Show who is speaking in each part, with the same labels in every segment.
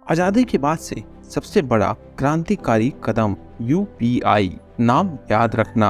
Speaker 1: आजादी के बाद से सबसे बड़ा क्रांतिकारी कदम यूपीआई नाम याद रखना।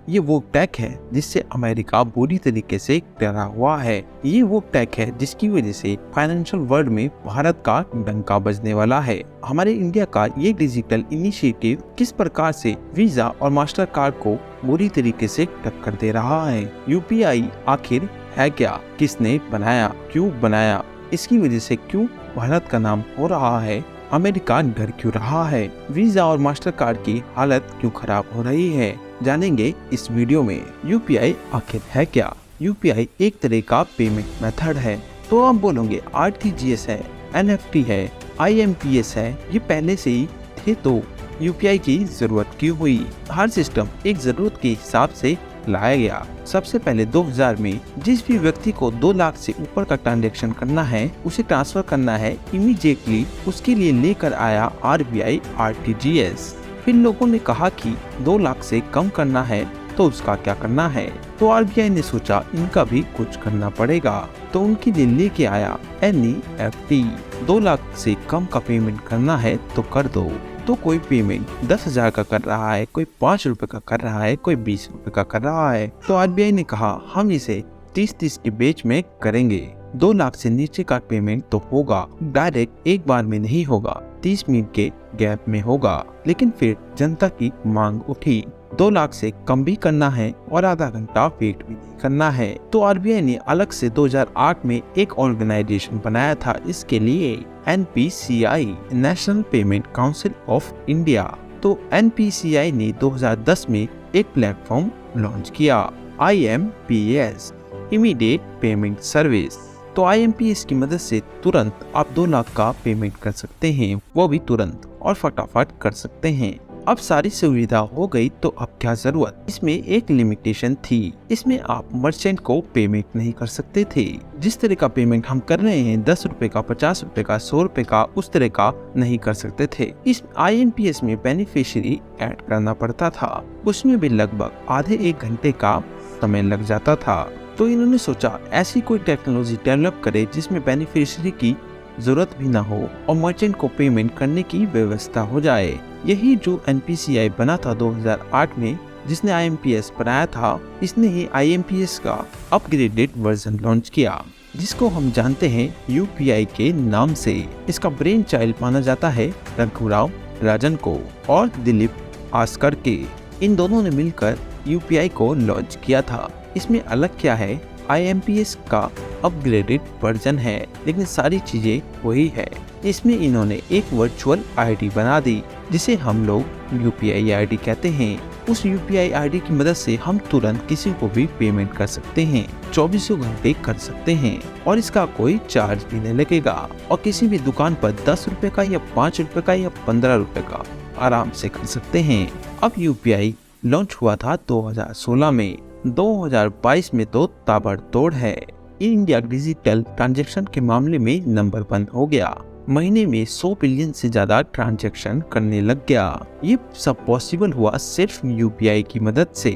Speaker 1: ये वो टेक है जिससे अमेरिका बुरी तरीके से डरा हुआ है। ये वो टेक है जिसकी वजह से फाइनेंशियल वर्ल्ड में भारत का डंका बजने वाला है। हमारे इंडिया का ये डिजिटल इनिशिएटिव किस प्रकार से वीजा और मास्टर कार्ड को बुरी तरीके से टक्कर दे रहा है। यूपीआई आखिर है क्या, किसने बनाया, क्यों बनाया, इसकी वजह से क्यों भारत का नाम हो रहा है, अमेरिका डर क्यों रहा है, वीजा और मास्टर कार्ड की हालत क्यों खराब हो रही है, जानेंगे इस वीडियो में। यूपीआई आखिर है क्या। यूपीआई एक तरह का पेमेंट मेथड है। तो आप बोलोगे आरटीजीएस है, एनएफटी है, आईएमपीएस है, ये पहले से ही थे तो यूपीआई की जरूरत क्यों हुई। हर सिस्टम एक जरूरत के हिसाब से लाया गया। सबसे पहले 2000 में जिस भी व्यक्ति को 2 लाख से ऊपर का ट्रांजैक्शन करना है, उसे ट्रांसफर करना है इमीडिएटली, उसके लिए लेकर आया आरबीआई आरटीजीएस। फिर लोगों ने कहा कि 2 लाख से कम करना है तो उसका क्या करना है। तो आरबीआई ने सोचा इनका भी कुछ करना पड़ेगा, तो उनके लिए लेके आया एनईएफटी। 2 लाख से कम का पेमेंट करना है तो कर दो। तो कोई पेमेंट 10,000 का कर रहा है, कोई 5 रुपए का कर रहा है, कोई 20 रुपए का कर रहा है। तो आरबीआई ने कहा हम इसे 30-30 के बेच में करेंगे। 2 लाख से नीचे का पेमेंट तो होगा, डायरेक्ट एक बार में नहीं होगा, 30 मिनट के गैप में होगा। लेकिन फिर जनता की मांग उठी, 2 लाख से कम भी करना है और आधा घंटा वेट भी नहीं करना है। तो आरबीआई ने अलग से 2008 में एक ऑर्गेनाइजेशन बनाया था इसके लिए, NPCI, national payment council of India. तो एनपीसीआई ने 2010 में एक प्लेटफॉर्म लॉन्च किया, आईएमपीएस, इमीडिएट पेमेंट सर्विस। तो आईएमपीएस की मदद से तुरंत आप 2 लाख का पेमेंट कर सकते हैं, वो भी तुरंत और फटाफट कर सकते हैं। अब सारी सुविधा हो गई तो अब क्या जरूरत। इसमें एक लिमिटेशन थी, इसमें आप मर्चेंट को पेमेंट नहीं कर सकते थे। जिस तरह का पेमेंट हम कर रहे हैं 10 रुपए का, 50 रुपए का, 100 रुपए का, उस तरह का नहीं कर सकते थे। इस आईएमपीएस में बेनिफिशियरी ऐड करना पड़ता था, उसमें भी लगभग आधे 1 घंटे का समय लग जाता था। तो इन्होंने सोचा ऐसी कोई टेक्नोलॉजी डेवलप करे जिसमें बेनिफिशियरी की जरूरत भी ना हो और मर्चेंट को पेमेंट करने की व्यवस्था हो जाए। यही जो एनपीसीआई बना था 2008 में, जिसने आईएमपीएस बनाया था, इसने ही आईएमपीएस का अपग्रेडेड वर्जन लॉन्च किया, जिसको हम जानते हैं यूपीआई के नाम से। इसका ब्रेन चाइल्ड माना जाता है रघुराव राजन को और दिलीप आस्कर के। इन दोनों ने मिलकर यूपीआई को लॉन्च किया था। इसमें अलग क्या है, आईएमपीएस का अपग्रेडेड वर्जन है, लेकिन सारी चीजें वही है। इसमें इन्होंने एक वर्चुअल आईडी बना दी, जिसे हम लोग यूपीआई आईडी कहते हैं। उस यूपीआई आईडी की मदद से हम तुरंत किसी को भी पेमेंट कर सकते हैं, 24 घंटे कर सकते हैं और इसका कोई चार्ज भी नहीं लगेगा। और किसी भी दुकान पर 10 रुपए का या 5 रुपए का या 15 रुपए का आराम से कर सकते हैं। अब यूपीआई लॉन्च हुआ था 2016 में, 2022 में तो ताबड़तोड़ है। इंडिया डिजिटल ट्रांजैक्शन के मामले में नंबर 1 हो गया। महीने में 100 बिलियन से ज्यादा ट्रांजैक्शन करने लग गया। ये सब पॉसिबल हुआ सिर्फ यूपीआई की मदद से।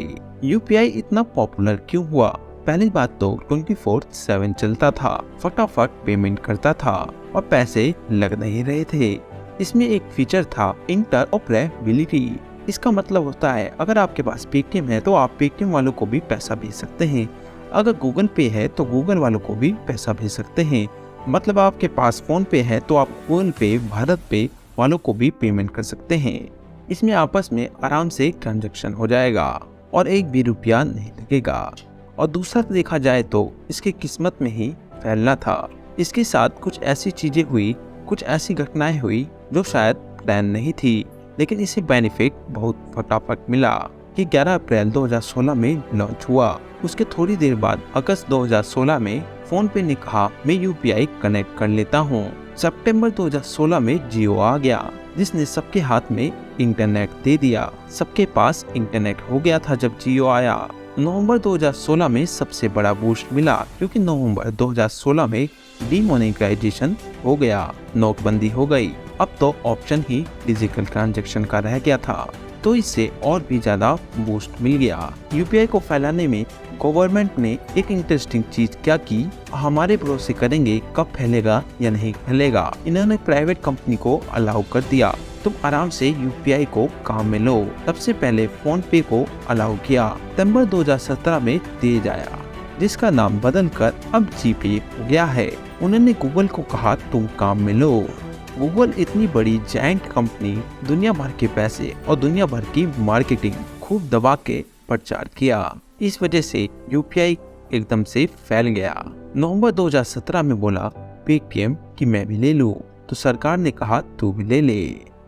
Speaker 1: यूपीआई इतना पॉपुलर क्यों हुआ? पहली बात तो 24/7 चलता था, फटाफट पेमेंट करता था और पैसे लग नहीं रहे थे। इसमें एक फीचर था इंटरऑपरेबिलिटी। इसका मतलब होता है अगर आपके पास पेटीएम है तो आप पेटीएम वालों को भी पैसा भेज सकते हैं, अगर गूगल पे है तो गूगल वालों को भी पैसा भेज सकते हैं। मतलब आपके पास फोन पे है तो आप गूगल पे, भारत पे वालों को भी पेमेंट कर सकते हैं। इसमें आपस में आराम से ट्रांजैक्शन हो जाएगा और 1 भी रुपया नहीं लगेगा। और दूसरा देखा जाए तो इसकी किस्मत में ही फैलना था। इसके साथ कुछ ऐसी चीजें हुई, कुछ ऐसी घटनाएं हुई जो शायद प्लान नहीं थी, लेकिन इसे बेनिफिट बहुत फटाफट मिला। कि 11 अप्रैल 2016 में लॉन्च हुआ। उसके थोड़ी देर बाद अगस्त 2016 में फोन पे ने कहा मैं यूपीआई कनेक्ट कर लेता हूँ। सितंबर 2016 में जियो आ गया, जिसने सबके हाथ में इंटरनेट दे दिया। सबके पास इंटरनेट हो गया था जब जियो आया। नवंबर 2016 में सबसे बड़ा बूस्ट मिला, क्योंकि नवंबर 2016 में डीमोनेटाइजेशन हो गया, नोटबंदी हो गई। अब तो ऑप्शन ही डिजिटल ट्रांजैक्शन का रह गया था, तो इससे और भी ज्यादा बूस्ट मिल गया। यूपीआई को फैलाने में गवर्नमेंट ने एक इंटरेस्टिंग चीज क्या की, हमारे भरोसे करेंगे कब फैलेगा या नहीं फैलेगा। इन्होंने प्राइवेट कंपनी को अलाउ कर दिया, तुम आराम से यूपीआई को काम में लो। सबसे पहले फोन पे को अलाउ किया, सितंबर 2017 में तेज आया, जिसका नाम बदलकर अब जीपे हो गया है। उन्होंने गूगल को कहा तुम काम में लो। गूगल इतनी बड़ी जायंट कंपनी, दुनिया भर के पैसे और दुनिया भर की मार्केटिंग खूब दबा के प्रचार किया। इस वजह से यूपीआई एकदम से फैल गया। नवंबर 2017 में बोला पेटीएम कि मैं भी ले लूं, तो सरकार ने कहा तू भी ले ले।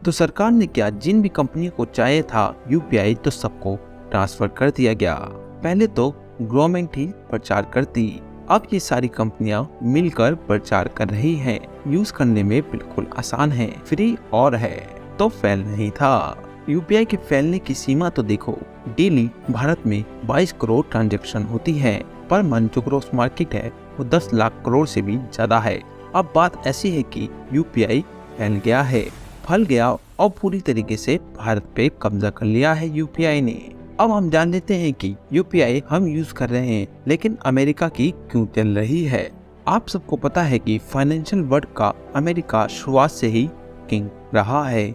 Speaker 1: तो सरकार ने क्या, जिन भी कंपनी को चाहिए था यूपीआई तो सबको ट्रांसफर कर दिया गया। पहले तो गवर्नमेंट ही प्रचार करती, अब ये सारी कंपनियां मिलकर प्रचार कर रही हैं। यूज करने में बिल्कुल आसान है, फ्री और है, तो फैल नहीं था। यूपीआई के फैलने की सीमा तो देखो, डेली भारत में 22 करोड़ ट्रांजैक्शन होती है, पर मंथ जो ग्रोस मार्केट है वो 10 लाख करोड़ से भी ज्यादा है। अब बात ऐसी है कि यूपीआई फैल गया है, फैल गया और पूरी तरीके से भारत पे कब्जा कर लिया है यूपीआई ने। अब हम जान लेते हैं कि यूपीआई हम यूज कर रहे हैं, लेकिन अमेरिका की क्यों चल रही है। आप सबको पता है कि फाइनेंशियल वर्ल्ड का अमेरिका शुरुआत से ही किंग रहा है,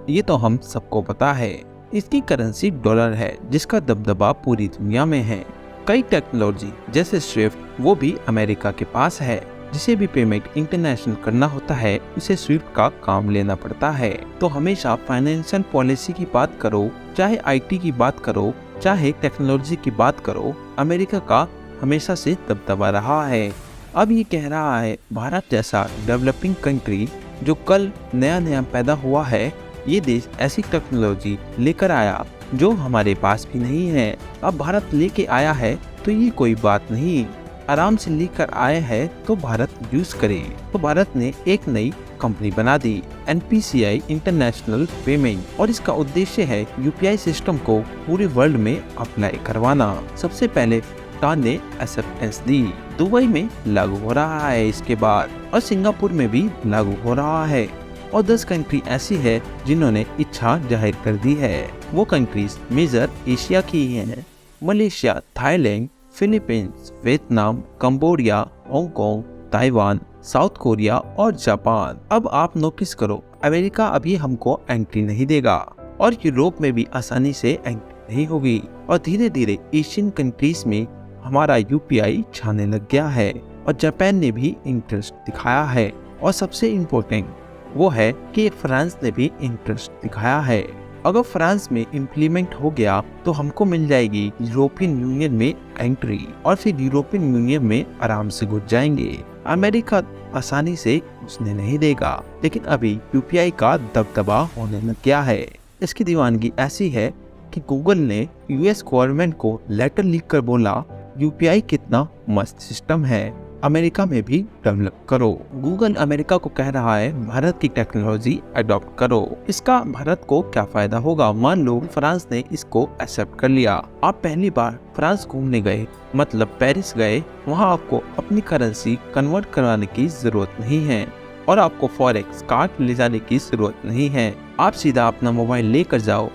Speaker 1: ये तो हम सबको पता है। इसकी करेंसी डॉलर है, जिसका दबदबा पूरी दुनिया में है। कई टेक्नोलॉजी जैसे स्विफ्ट वो भी अमेरिका के पास है। जिसे भी पेमेंट इंटरनेशनल करना होता है उसे स्विफ्ट का काम लेना पड़ता है। तो हमेशा फाइनेंशियल पॉलिसी की बात करो, चाहे आईटी की बात करो, चाहे टेक्नोलॉजी की बात करो, अमेरिका का हमेशा से दबदबा रहा है। अब ये कह रहा है भारत जैसा डेवलपिंग कंट्री जो कल नया नया पैदा हुआ है, ये देश ऐसी टेक्नोलॉजी लेकर आया जो हमारे पास भी नहीं है। अब भारत लेके आया है तो ये कोई बात नहीं, आराम से लेकर आए हैं तो भारत यूज करे। तो भारत ने एक नई कंपनी बना दी, NPCI इंटरनेशनल पेमेंट, और इसका उद्देश्य है यूपीआई सिस्टम को पूरे वर्ल्ड में अप्लाई करवाना। सबसे पहले भूटान ने एक्सेप्टेंस दी, दुबई में लागू हो रहा है इसके बाद, और सिंगापुर में भी लागू हो रहा है। और 10 कंट्री ऐसी है जिन्होंने इच्छा जाहिर कर दी है। वो कंट्रीज मेजर एशिया की हैं, Malaysia, Thailand, Philippines, Vietnam, Cambodia, Hong Kong, Taiwan, south Korea और जापान। अब आप नोटिस करो, अमेरिका अभी हमको एंट्री नहीं देगा और यूरोप में भी आसानी से एंट्री नहीं होगी, और धीरे धीरे एशियन कंट्रीज में हमारा यूपीआई छाने लग गया है, और जापान ने भी इंटरेस्ट दिखाया है। और सबसे इम्पोर्टेंट वो है कि फ्रांस ने भी इंटरेस्ट दिखाया है। अगर फ्रांस में इम्प्लीमेंट हो गया तो हमको मिल जाएगी यूरोपियन यूनियन में एंट्री, और फिर यूरोपियन यूनियन में आराम से घुस जाएंगे। अमेरिका आसानी से घुसने नहीं देगा, लेकिन अभी यूपीआई का दबदबा होने लग गया है। इसकी दीवानगी ऐसी है कि गूगल ने यूएस गवर्नमेंट को लेटर लिख कर बोला यूपीआई कितना मस्त सिस्टम है, अमेरिका में भी डेवलप करो। गूगल अमेरिका को कह रहा है भारत की टेक्नोलॉजी अडॉप्ट करो। इसका भारत को क्या फायदा होगा? मान लो फ्रांस ने इसको एक्सेप्ट कर लिया, आप पहली बार फ्रांस घूमने गए, मतलब पेरिस गए, वहाँ आपको अपनी करेंसी कन्वर्ट कराने की जरूरत नहीं है और आपको फॉरेक्स कार्ड ले जाने की जरूरत नहीं है। आप सीधा अपना मोबाइल लेकर जाओ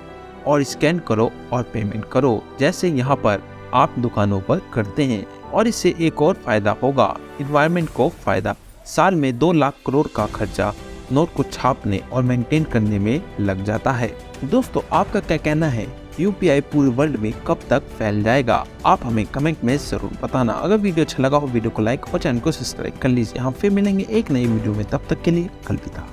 Speaker 1: और स्कैन करो और पेमेंट करो, जैसे यहाँ पर आप दुकानों पर करते हैं। और इससे एक और फायदा होगा, इन्वायरमेंट को फायदा। साल में 2 लाख करोड़ का खर्चा नोट को छापने और मेंटेन करने में लग जाता है। दोस्तों, आपका क्या कहना है? यूपीआई पूरे वर्ल्ड में कब तक फैल जाएगा? आप हमें कमेंट में जरूर बताना। अगर वीडियो अच्छा लगा हो वीडियो को लाइक और चैनल को सब्सक्राइब कर लीजिए। हम फिर मिलेंगे एक नई वीडियो में, तब तक के लिए अलविदा।